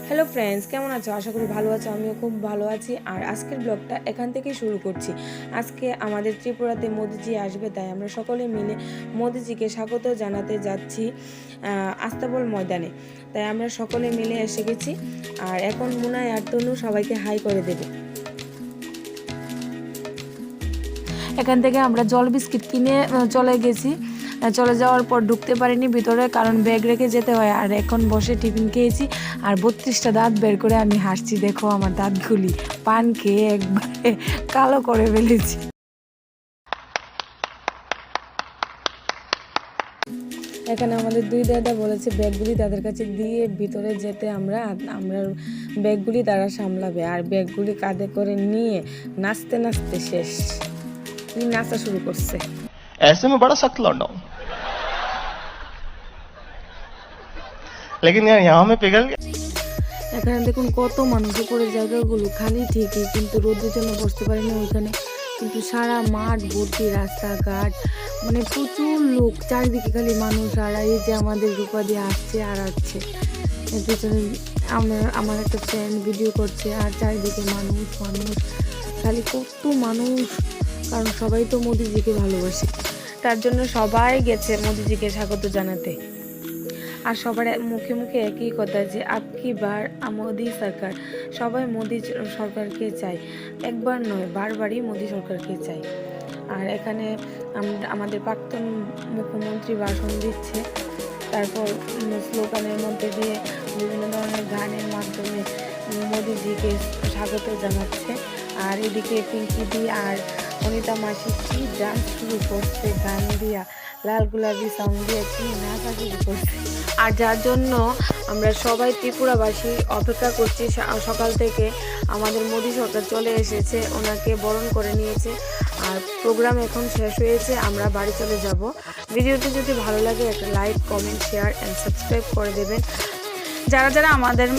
Hello friends, কেমন আছো? আশা করি ভালো আছো। আমিও খুব ভালো আছি। আর আজকের ব্লগটা এখান থেকেই শুরু করছি। আজকে আমাদের ত্রিপুরাতে মোদিজি আসবে, তাই আমরা সকলে মিলে মোদিজিকে স্বাগত জানাতে যাচ্ছি আস্তাবল ময়দানে। তাই আমরা সকলে মিলে এসে গেছি। আর এখন মুনাই আর তনু সবাইকে হাই করে দেবে। এখান থেকে আমরা জল বিস্কিট কিনে চলে গেছি। চলে যাওয়ার পর ঢুকতে পারিনি ভিতরে, কারণ ব্যাগ রেখে যেতে হয়। আর এখন বসে টিফিন খেয়েছি আর 32টা দাঁত বের করে আমি হাসছি। দেখো আমার দাঁতগুলি পান খেয়ে একবারে কালো করে ফেলেছি। এখানে আমাদের দুই দাদা বলেছে ব্যাগগুলি তাদের কাছে দিয়ে ভিতরে যেতে। আমরা ব্যাগগুলি তারা সামলাবে। আর ব্যাগগুলি কাঁধে করে নিয়ে নাচতে নাচতে শেষ। নাচা শুরু করছে। ऐसे में बड़ा सख्त लौंडा हूं, लेकिन यार यहाँ में पिघल गया। এখানে দেখুন কত মানুষ, উপরে জায়গাগুলো খালি ঠিকই, কিন্তু রোদের জন্য বসতে পারি না ওইখানে। কিন্তু সারা মাঠ ভর্তি, রাস্তাঘাট, মানে প্রচুর লোক, চারিদিকে খালি মানুষ। আর এই যে আমাদের রূপা দিয়ে আসছে আর আসছে, এর পিছনে আমার একটা ফ্রেন্ড ভিডিও করছে। আর চারিদিকে মানুষ মানুষ, খালি কত মানুষ, কারণ সবাই তো মোদিজিকে ভালোবাসে। তার জন্য সবাই গেছে মোদিজিকে স্বাগত জানাতে। আর সবার মুখে মুখে একই কথা যে আপকি বার মোদি সরকার। সবাই মোদি সরকারকে চায়, একবার নয় বারবারই মোদি সরকারকে চায়। আর এখানে আমাদের প্রাক্তন মুখ্যমন্ত্রী ভাষণ দিচ্ছে, তারপর স্লোগানের মধ্যে দিয়ে বিভিন্ন ধরনের গানের মাধ্যমে মোদিজিকে স্বাগত জানাচ্ছে। আর এদিকে পিঙ্কি দি আর অনিতা মাসি কি ডান্স শুরু করছে, গান দিয়া লাল গোলাপি সং দিয়ে কি নাচা শুরু করছে। আর যার জন্য আমরা সবাই ত্রিপুরাবাসী অপেক্ষা করছি সকাল থেকে। আমাদের মোদি সরকার চলে এসেছে, ওনাকে বরণ করে নিয়েছে। আর প্রোগ্রাম এখন শেষ হয়েছে, আমরা বাড়ি চলে যাব। ভিডিওটি যদি ভালো লাগে একটা like, comment, share and subscribe করে দেবেন। যারা যারা আমাদের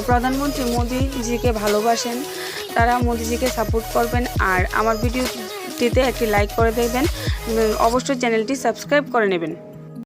প্রধানমন্ত্রী মোদিজিকে ভালোবাসেন তারা মোদিজিকে সাপোর্ট করবেন। আর আমার ভিডিওটিতে একটি লাইক করে দেবেন, অবশ্যই চ্যানেলটি সাবস্ক্রাইব করে নেবেন।